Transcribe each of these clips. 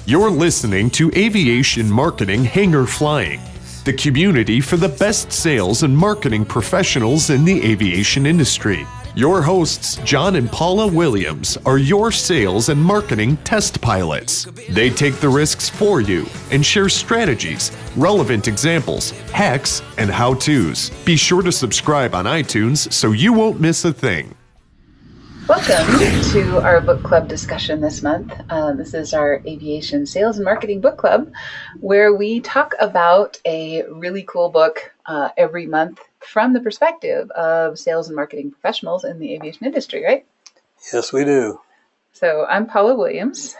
You're listening to Aviation Marketing Hangar Flying, the community for the best sales and marketing professionals in the aviation industry. Your hosts, John and Paula Williams, are your sales and marketing test pilots. They take the risks for you and share strategies, relevant examples, hacks, and how-tos. Be sure to subscribe on iTunes so you won't miss a thing. Welcome to our book club discussion this month. This is our Aviation Sales and Marketing Book Club, where we talk about a really cool book every month from the perspective of sales and marketing professionals in the aviation industry, right? Yes, we do. So I'm Paula Williams.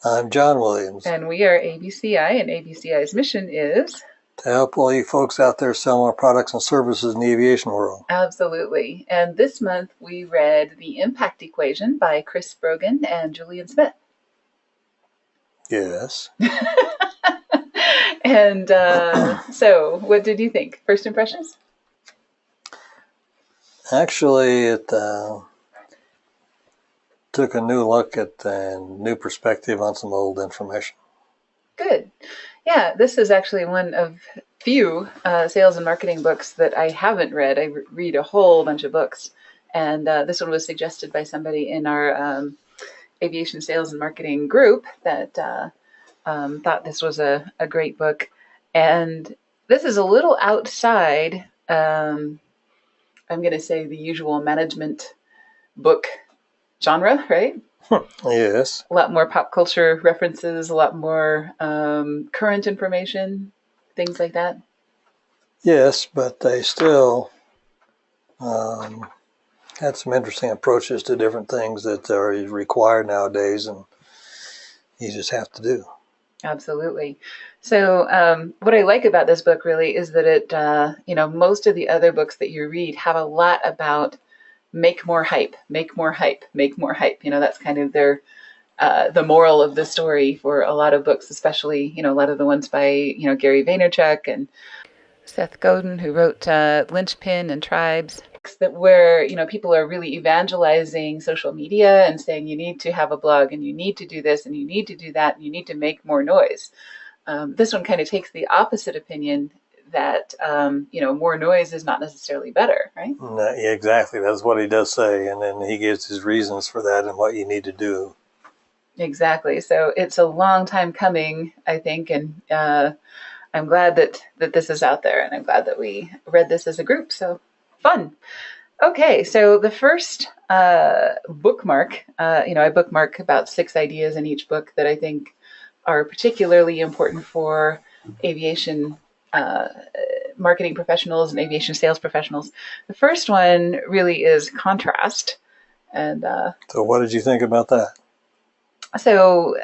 I'm John Williams. And we are ABCI, and ABCI's mission is to help all you folks out there sell more products and services in the aviation world. Absolutely. And this month we read The Impact Equation by Chris Brogan and Julian Smith. Yes. And so what did you think? First impressions? Actually, it took a new look at and new perspective on some old information. Good. Yeah, this is actually one of few sales and marketing books that I haven't read. I read a whole bunch of books, and this one was suggested by somebody in our aviation sales and marketing group that thought this was a great book. And this is a little outside, I'm going to say, the usual management book genre, right? Yes. A lot more pop culture references, a lot more current information, things like that. Yes, but they still had some interesting approaches to different things that are required nowadays, and you just have to do. Absolutely. So what I like about this book really is that it, most of the other books that you read have a lot about make more hype, make more hype, make more hype. That's kind of their, the moral of the story for a lot of books, especially, a lot of the ones by, Gary Vaynerchuk and Seth Godin, who wrote Linchpin and Tribes, that where, people are really evangelizing social media and saying you need to have a blog and you need to do this and you need to do that and you need to make more noise. This one kind of takes the opposite opinion that, more noise is not necessarily better, right? Yeah, exactly. That's what he does say. And then he gives his reasons for that and what you need to do. Exactly. So it's a long time coming, I think. And I'm glad that this is out there. And I'm glad that we read this as a group. So fun. Okay. So the first bookmark, I bookmark about 6 ideas in each book that I think are particularly important for aviation marketing professionals and aviation sales professionals. The first one really is contrast. And so what did you think about that? So,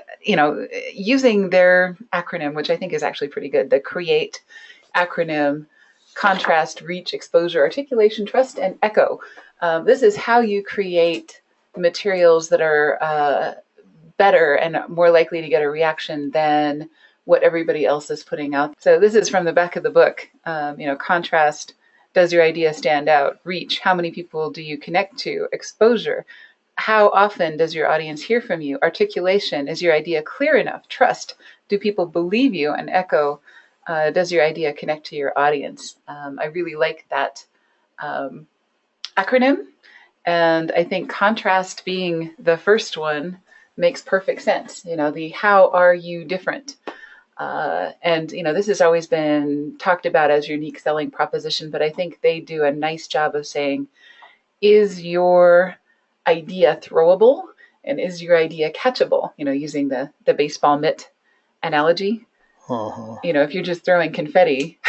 using their acronym, which I think is actually pretty good, the CREATE acronym: contrast, reach, exposure, articulation, trust, and echo. This is how you create materials that are better and more likely to get a reaction than what everybody else is putting out. So this is from the back of the book. Contrast, does your idea stand out? Reach, how many people do you connect to? Exposure, how often does your audience hear from you? Articulation, is your idea clear enough? Trust, do people believe you? And echo, does your idea connect to your audience? I really like that acronym. And I think contrast being the first one makes perfect sense. The how are you different? And this has always been talked about as your unique selling proposition, but I think they do a nice job of saying, is your idea throwable and is your idea catchable? Using the baseball mitt analogy. Uh-huh. If you're just throwing confetti,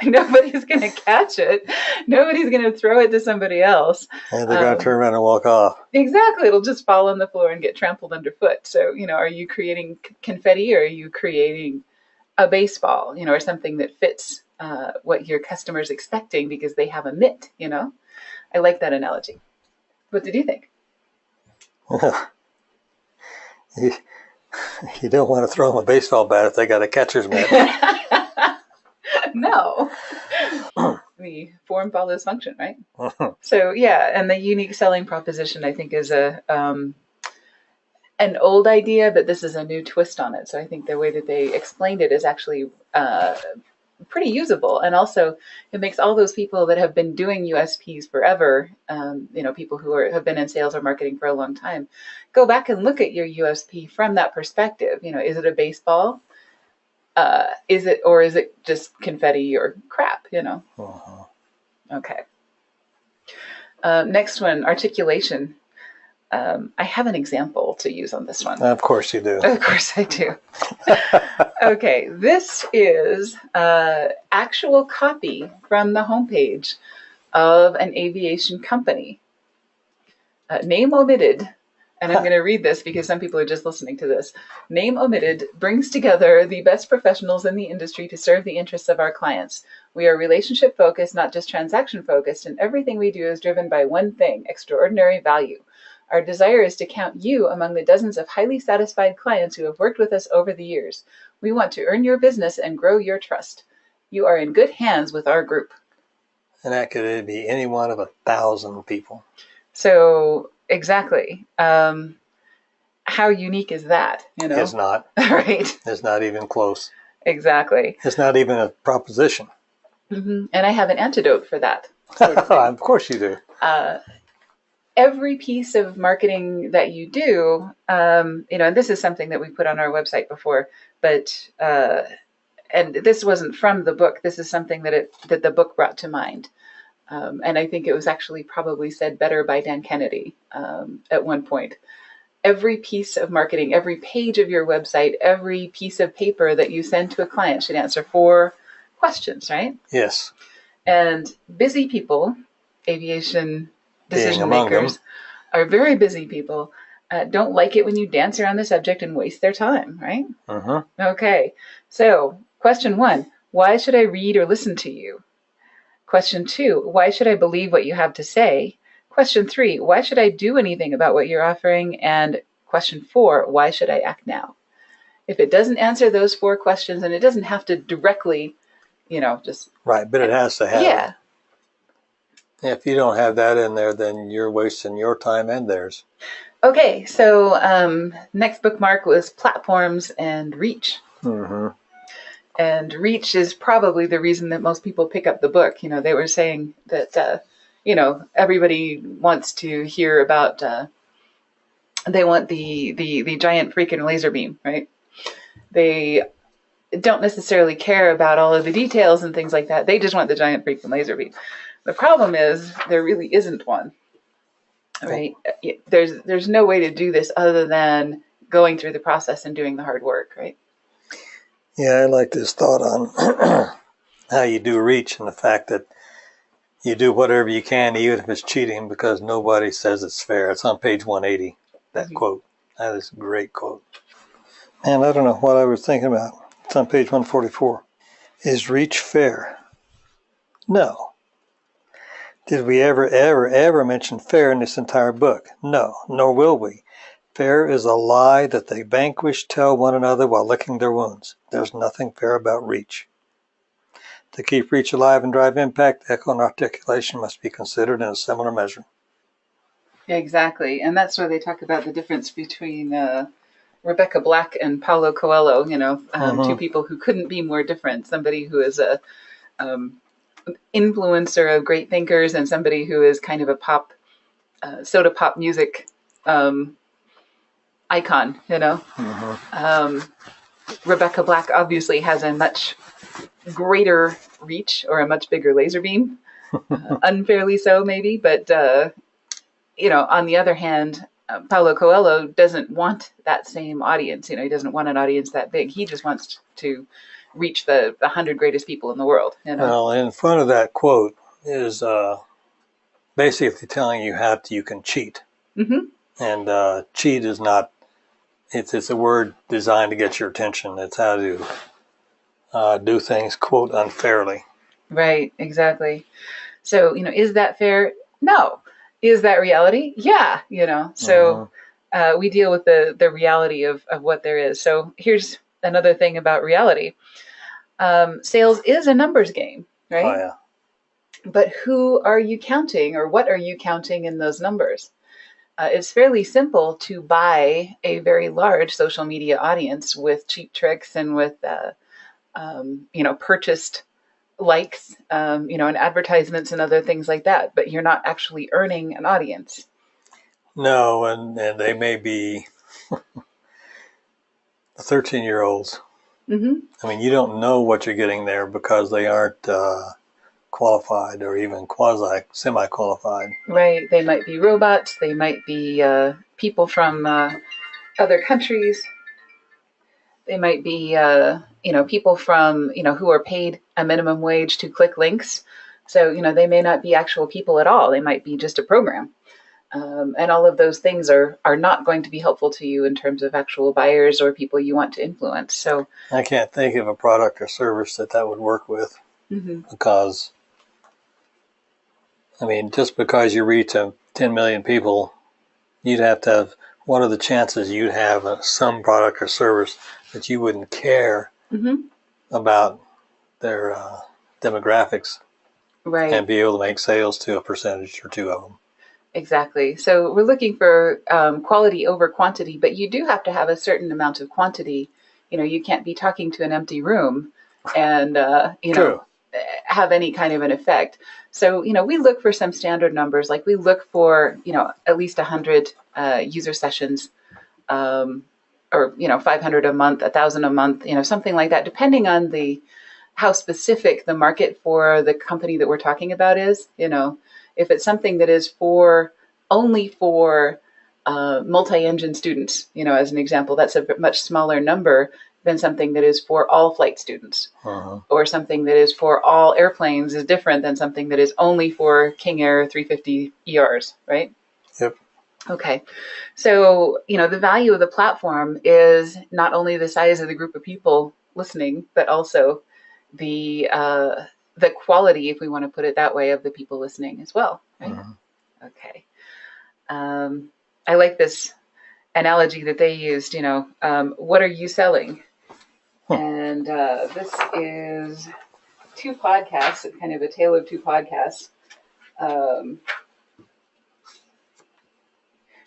nobody's going to catch it. Nobody's going to throw it to somebody else. And they're going to turn around and walk off. Exactly. It'll just fall on the floor and get trampled underfoot. So, are you creating confetti or are you creating a baseball, or something that fits what your customer's expecting because they have a mitt, I like that analogy. What did you think? You don't want to throw them a baseball bat if they got a catcher's mitt. No. The form follows function, right? So, yeah, and the unique selling proposition, I think, is an old idea, but this is a new twist on it. So I think the way that they explained it is actually pretty usable. And also it makes all those people that have been doing USPs forever, people who have been in sales or marketing for a long time, go back and look at your USP from that perspective. Is it a baseball? Is it just confetti or crap? Uh-huh. Okay. Next one, articulation. I have an example to use on this one. Of course you do. Of course I do. Okay, this is actual copy from the homepage of an aviation company. Name omitted, and I'm going to read this because some people are just listening to this. Name omitted brings together the best professionals in the industry to serve the interests of our clients. We are relationship focused, not just transaction focused, and everything we do is driven by one thing: extraordinary value. Our desire is to count you among the dozens of highly satisfied clients who have worked with us over the years. We want to earn your business and grow your trust. You are in good hands with our group. And that could be any one of 1,000 people. So, exactly. How unique is that? It's not. Right. It's not even close. Exactly. It's not even a proposition. Mm-hmm. And I have an antidote for that. Of course you do. Every piece of marketing that you do, and this is something that we put on our website before, but and this wasn't from the book. This is something that the book brought to mind, and I think it was actually probably said better by Dan Kennedy at one point. Every piece of marketing, every page of your website, every piece of paper that you send to a client should answer 4 questions, right? Yes. And busy people, aviation decision among makers, are very busy people, don't like it when you dance around the subject and waste their time, right? Uh-huh. Okay, so question 1, why should I read or listen to you? Question 2, why should I believe what you have to say? Question 3, why should I do anything about what you're offering? And question 4, why should I act now? If it doesn't answer those 4 questions, and it doesn't have to directly, just... Right, but it has to have. Yeah. If you don't have that in there, then you're wasting your time and theirs. Okay, so next bookmark was platforms and reach. Mm-hmm. And reach is probably the reason that most people pick up the book. They were saying that, everybody wants to hear about, they want the giant freaking laser beam, right? They don't necessarily care about all of the details and things like that. They just want the giant freaking laser beam. The problem is there really isn't one, right? There's no way to do this other than going through the process and doing the hard work, right? Yeah, I like this thought on how you do reach and the fact that you do whatever you can, even if it's cheating, because nobody says it's fair. It's on page 180, that quote. That is a great quote. And I don't know what I was thinking about. It's on page 144. Is reach fair? No. Did we ever mention fair in this entire book? No, nor will we. Fair is a lie that the vanquished tell one another while licking their wounds. There's nothing fair about reach. To keep reach alive and drive impact, echo and articulation must be considered in a similar measure. Exactly, and that's where they talk about the difference between Rebecca Black and Paulo Coelho, two people who couldn't be more different. Somebody who is a influencer of great thinkers and somebody who is kind of a soda pop music icon, Rebecca Black obviously has a much greater reach or a much bigger laser beam, unfairly so maybe, but on the other hand, Paulo Coelho doesn't want that same audience. He doesn't want an audience that big. He just wants to reach the 100 greatest people in the world. Well, in front of that quote is basically telling you how you can cheat. Mm-hmm. And cheat is not, it's a word designed to get your attention. It's how to do things, quote, unfairly. Right, exactly. So, is that fair? No. Is that reality? Yeah, So we deal with the reality of what there is. So here's another thing about reality. Sales is a numbers game, right? Oh, yeah. But who are you counting, or what are you counting in those numbers? it's fairly simple to buy a very large social media audience with cheap tricks and with, purchased likes, and advertisements and other things like that. But you're not actually earning an audience. No, and they may be 13-year-olds. Mm-hmm. I mean, you don't know what you're getting there because they aren't qualified or even semi-qualified. Right. They might be robots. They might be people from other countries. They might be, people from, who are paid a minimum wage to click links. So, they may not be actual people at all. They might be just a program. And all of those things are not going to be helpful to you in terms of actual buyers or people you want to influence. So I can't think of a product or service that would work with, because, I mean, just because you reach 10 million people, you'd have to have, what are the chances you'd have some product or service that you wouldn't care about their demographics, right, and be able to make sales to a percentage or two of them? Exactly. So we're looking for quality over quantity, but you do have to have a certain amount of quantity. You can't be talking to an empty room and, True. have any kind of an effect. So, we look for some standard numbers, like we look for, at least 100 user sessions, or, 500 a month, 1,000 a month, something like that, depending on how specific the market for the company that we're talking about is. If it's something that is only for multi-engine students, as an example, that's a much smaller number than something that is for all flight students. Or something that is for all airplanes is different than something that is only for King Air 350 ERs, right? Yep. Okay. So, the value of the platform is not only the size of the group of people listening, but also the quality, if we want to put it that way, of the people listening as well. Right? Okay. I like this analogy that they used, what are you selling? And this is two podcasts, kind of a tale of two podcasts.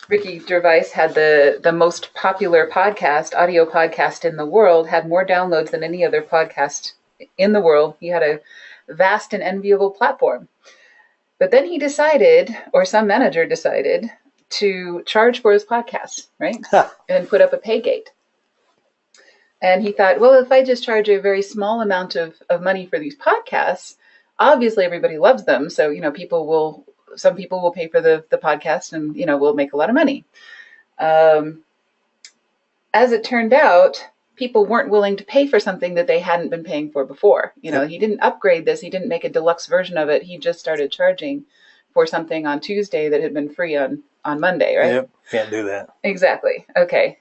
Ricky Gervais had the most popular audio podcast in the world, had more downloads than any other podcast in the world. He had a vast and enviable platform. But then he decided, or some manager decided, to charge for his podcasts, right? And put up a pay gate. And he thought, well, if I just charge a very small amount of money for these podcasts, obviously everybody loves them. So, some people will pay for the podcast and, we'll make a lot of money. As it turned out, people weren't willing to pay for something that they hadn't been paying for before. He didn't upgrade this. He didn't make a deluxe version of it. He just started charging for something on Tuesday that had been free on Monday, right? Yep. Can't do that. Exactly. Okay.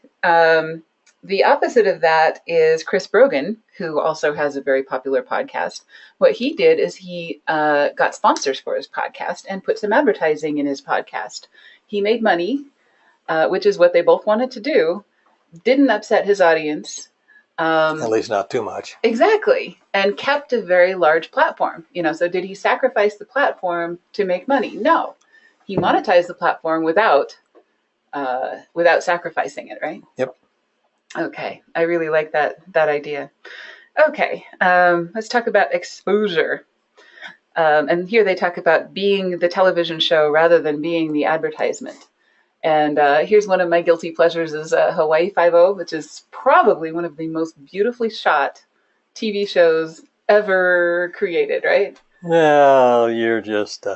The opposite of that is Chris Brogan, who also has a very popular podcast. What he did is he got sponsors for his podcast and put some advertising in his podcast. He made money, which is what they both wanted to do. Didn't upset his audience. At least not too much. Exactly. And kept a very large platform. So did he sacrifice the platform to make money? No. He monetized the platform without sacrificing it, right? Yep. Okay. I really like that idea. Okay. Let's talk about exposure. And here they talk about being the television show rather than being the advertisement. And here's one of my guilty pleasures is Hawaii Five-0, which is probably one of the most beautifully shot TV shows ever created, right? Well, you're just,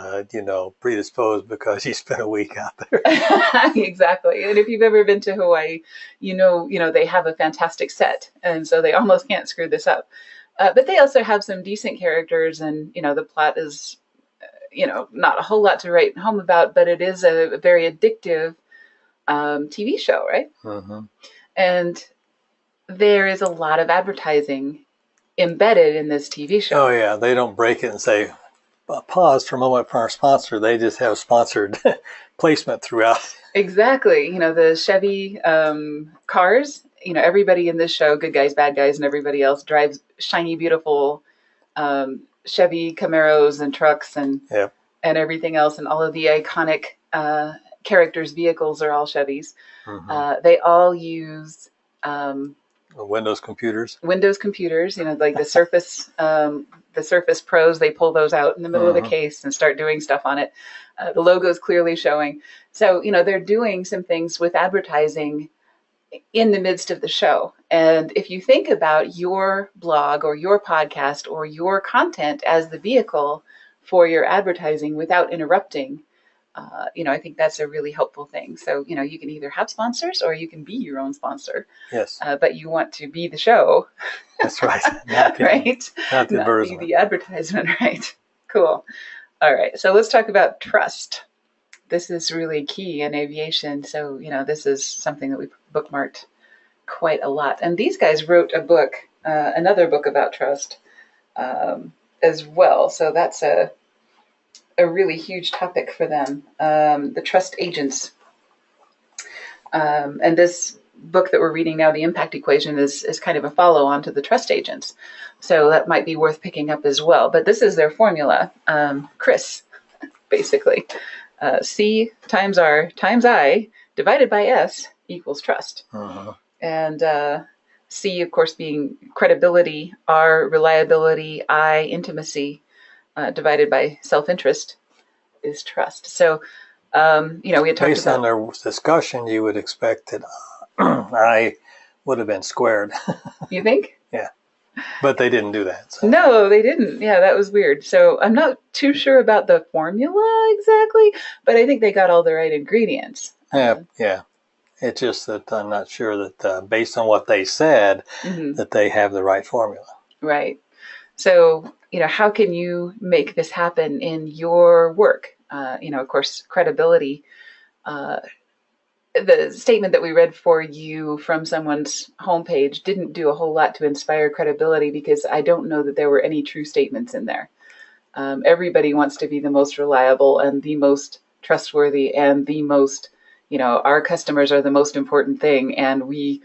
predisposed because you spent a week out there. Exactly. And if you've ever been to Hawaii, they have a fantastic set. And so they almost can't screw this up. But they also have some decent characters and, the plot is, not a whole lot to write home about, but it is a very addictive TV show, right? And there is a lot of advertising embedded in this TV show. Oh, yeah. They don't break it and say, pause for a moment for our sponsor. They just have sponsored placement throughout. Exactly. The Chevy cars, everybody in this show, good guys, bad guys, and everybody else drives shiny, beautiful Chevy Camaros and trucks and everything else, and all of the iconic characters' vehicles are all Chevys. Mm-hmm. They all use Windows computers. Windows computers, like the Surface Pros. They pull those out in the middle of the case and start doing stuff on it. The logo is clearly showing. So, they're doing some things with advertising in the midst of the show. And if you think about your blog or your podcast or your content as the vehicle for your advertising without interrupting, I think that's a really helpful thing. So, you can either have sponsors or you can be your own sponsor. Yes. But you want to be the show. That's right. Not right? Not the Not be the advertisement, right? Cool. All right. So let's talk about trust. This is really key in aviation. So, this is something that we bookmarked quite a lot. And these guys wrote a book, another book about trust as well. So that's a really huge topic for them, the trust agents. And this book that we're reading now, The Impact Equation, is kind of a follow-on to the trust agents. So that might be worth picking up as well. But this is their formula, Chris, basically. C times R times I divided by S equals trust. And C, of course, being credibility, R, reliability, I, intimacy, divided by self-interest is trust. So, we had talked based on their discussion, you would expect that I would have been squared. You think? Yeah. But they didn't do that. So. No, they didn't. Yeah, that was weird. So I'm not too sure about the formula exactly, but I think they got all the right ingredients. Yeah. It's just that I'm not sure that based on what they said, that they have the right formula. Right. So, how can you make this happen in your work? Of course, credibility. The statement that we read for you from someone's homepage didn't do a whole lot to inspire credibility because I don't know that there were any true statements in there. Everybody wants to be the most reliable and the most trustworthy and the most, our customers are the most important thing and we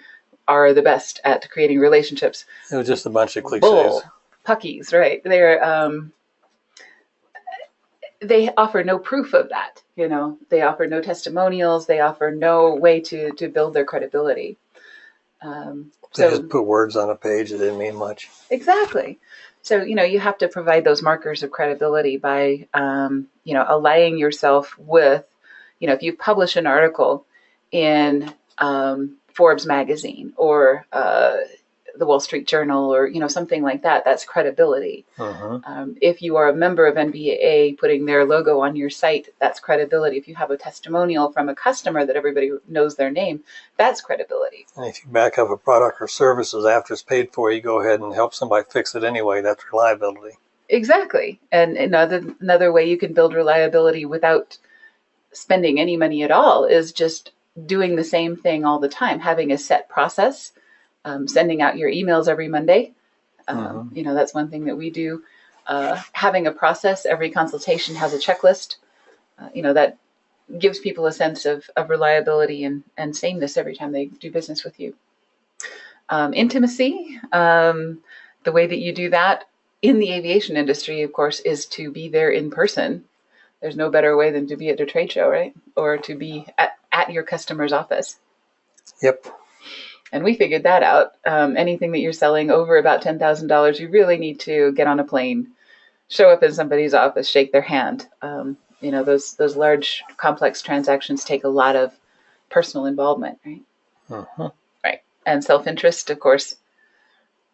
are the best at creating relationships. It was just a bunch of cliches. Bull puckies, right? They offer no proof of that. They offer no testimonials. They offer no way to build their credibility. They just put words on a page that didn't mean much. Exactly. So, you have to provide those markers of credibility by, allying yourself with, if you publish an article in Forbes magazine or the Wall Street Journal or, something like that, that's credibility. If you are a member of NBAA putting their logo on your site, that's credibility. If you have a testimonial from a customer that everybody knows their name, that's credibility. And if you back up a product or services after it's paid for, you go ahead and help somebody fix it anyway, that's reliability. Exactly. And another way you can build reliability without spending any money at all is just doing the same thing all the time, having a set process. Sending out your emails every Monday. That's one thing that we do. Having a process, every consultation has a checklist. That gives people a sense of reliability and sameness every time they do business with you. Intimacy, the way that you do that in the aviation industry, of course, is to be there in person. There's no better way than to be at a trade show, right? Or to be at your customer's office. Yep. And we figured that out. Anything that you're selling over about $10,000, you really need to get on a plane, show up in somebody's office, shake their hand. Those large, complex transactions take a lot of personal involvement, right? Right. And self-interest, of course,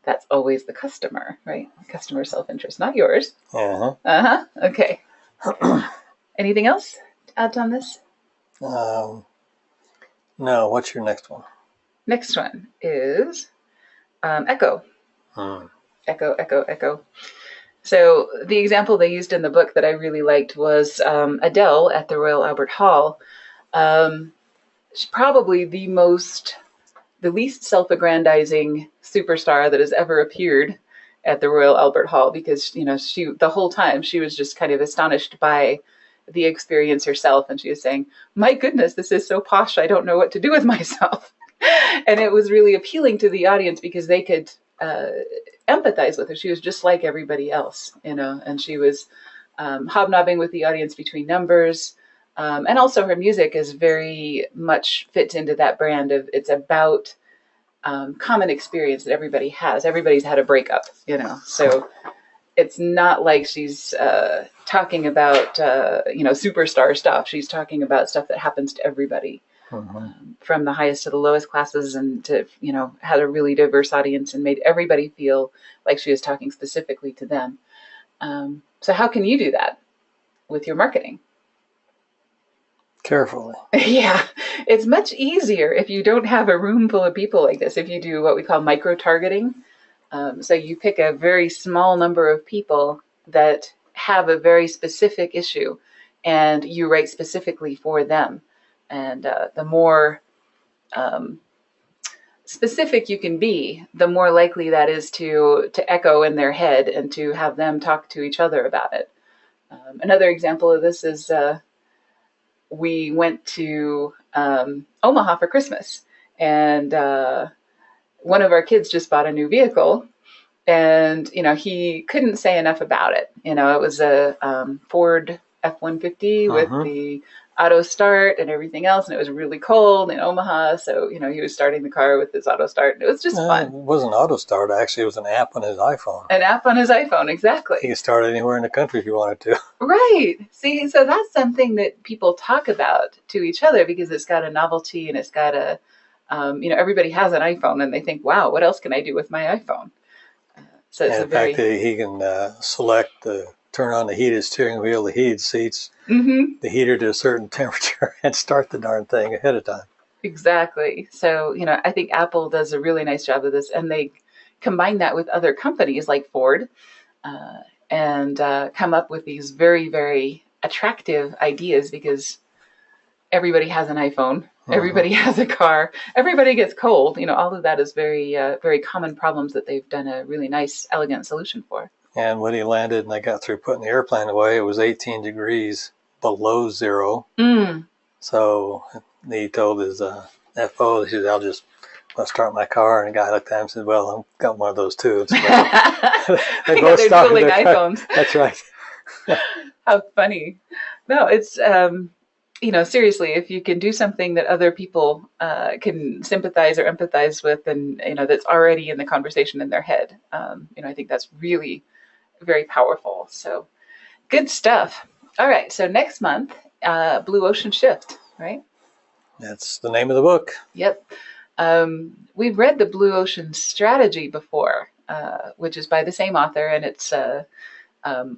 that's always the customer, right? Customer self-interest, not yours. Okay. Anything else to add on this? No. What's your next one? Next one is echo. Echo. So the example they used in the book that I really liked was Adele at the Royal Albert Hall. She's probably the least self-aggrandizing superstar that has ever appeared at the Royal Albert Hall because, she the whole time she was just kind of astonished by the experience herself. And she was saying, my goodness, this is so posh. I don't know what to do with myself. And it was really appealing to the audience because they could empathize with her. She was just like everybody else, and she was hobnobbing with the audience between numbers, And also her music is very much fits into that brand of it's about common experience that everybody has. Everybody's had a breakup, so it's not like she's talking about, superstar stuff. She's talking about stuff that happens to everybody, from the highest to the lowest classes, and to, had a really diverse audience and made everybody feel like she was talking specifically to them. So how can you do that with your marketing? Carefully. Yeah, it's much easier if you don't have a room full of people like this, if you do what we call micro-targeting. So you pick a very small number of people that have a very specific issue, and you write specifically for them. And the more specific you can be, the more likely that is to echo in their head and to have them talk to each other about it. Another example of this is we went to Omaha for Christmas, and one of our kids just bought a new vehicle, and he couldn't say enough about it. It was a Ford F-150 with the auto start and everything else, and it was really cold in Omaha, so he was starting the car with his auto start, and it was just fun. It wasn't auto start, actually. It was an app on his iPhone. An app on his iPhone, exactly. He could start anywhere in the country if you wanted to. Right. See, so that's something that people talk about to each other because it's got a novelty, and it's got a everybody has an iPhone, and they think, wow, what else can I do with my iPhone? So it's and the fact that he can select turn on the heated steering wheel, the heated seats, the heater to a certain temperature, and start the darn thing ahead of time. Exactly. So, I think Apple does a really nice job of this, and they combine that with other companies like Ford, and come up with these very, very attractive ideas because everybody has an iPhone, everybody has a car, everybody gets cold. All of that is very, very common problems that they've done a really nice, elegant solution for. And when he landed and I got through putting the airplane away, it was 18 degrees below zero. So he told his FO, he said, I'll start my car. And the guy looked at him and said, well, I've got one of those too. So they both they're tooling iPhones. That's right. How funny. No, it's, seriously, if you can do something that other people can sympathize or empathize with, and, that's already in the conversation in their head, I think that's really very powerful. So good stuff. All right. So next month, Blue Ocean Shift, right? That's the name of the book. Yep. We've read the Blue Ocean Strategy before, which is by the same author, and it's, I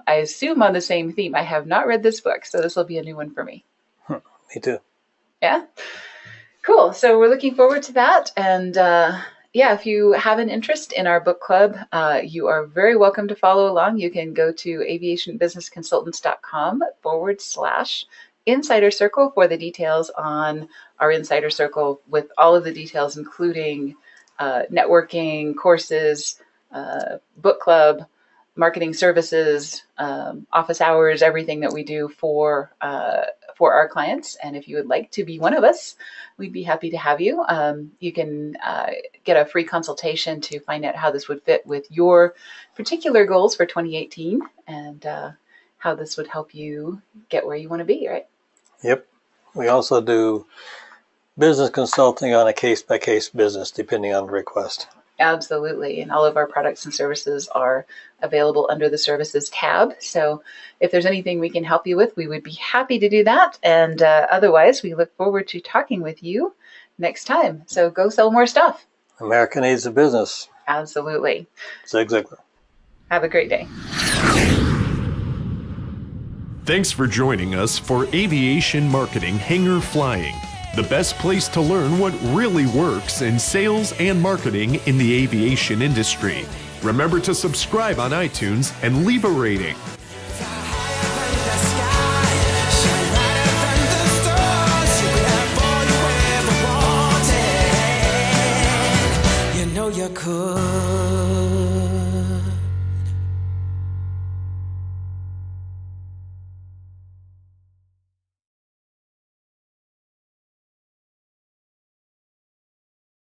assume, on the same theme. I have not read this book, so this will be a new one for me. Me too. Yeah. Cool. So we're looking forward to that. And if you have an interest in our book club, you are very welcome to follow along. You can go to aviationbusinessconsultants.com/Insider Circle for the details on our Insider Circle, with all of the details, including networking, courses, book club, marketing services, office hours, everything that we do for our clients. And if you would like to be one of us, we'd be happy to have you. You can get a free consultation to find out how this would fit with your particular goals for 2018, and how this would help you get where you want to be, right? Yep. We also do business consulting on a case-by-case business, depending on the request. Absolutely. And all of our products and services are available under the services tab. So if there's anything we can help you with, we would be happy to do that. And otherwise, we look forward to talking with you next time. So go sell more stuff. America needs a business. Absolutely. Zig Ziglar. Have a great day. Thanks for joining us for Aviation Marketing Hangar Flying, the best place to learn what really works in sales and marketing in the aviation industry. Remember to subscribe on iTunes and leave a rating. You could.